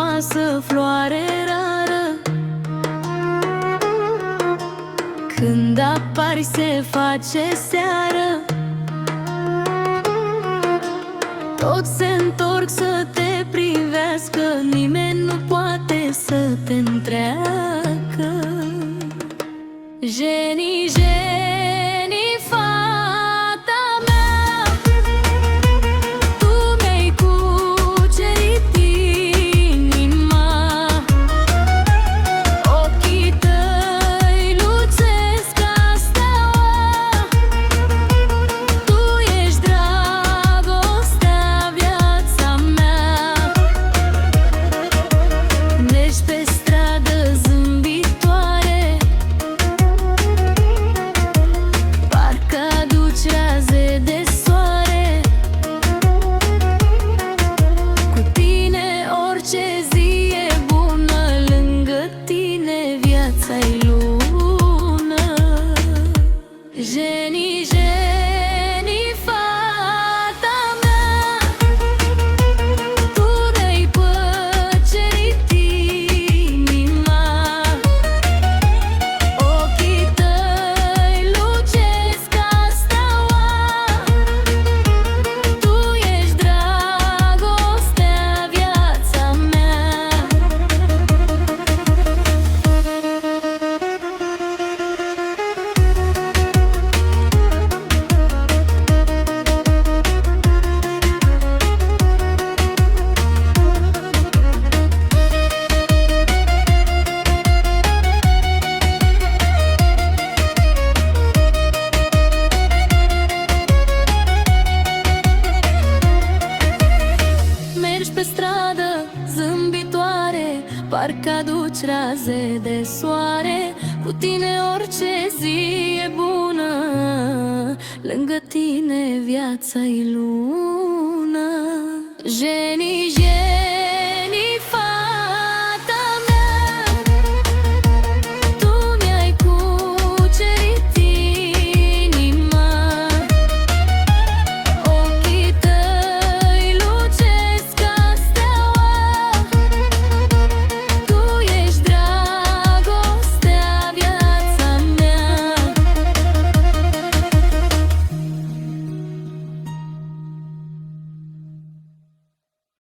frumoasă, floare rară. Când apari se face seară, toți se întorc să te privească, nimeni nu poate să te întreacă. Jenny, Jenny, fata mea, tu mi-ai cucerit inima. Ochii tăi lucesc ca steaua, tu ești dragostea, viața mea. Mergi pe stradă zâmbitoare, parcă aduci raze de soare. Cu tine orice zi e bună, lângă tine viața-i lună. Jenny, Jenny, fata mea, tu mi-ai păcerit inima. Ochii tăi lucesc ca steaua, tu ești dragostea, viața mea. Mergi pe stradă zâmbitoare, parcă aduci raze de soare. Cu tine orice zi e bună, lângă tine viața-i lună. Jenny,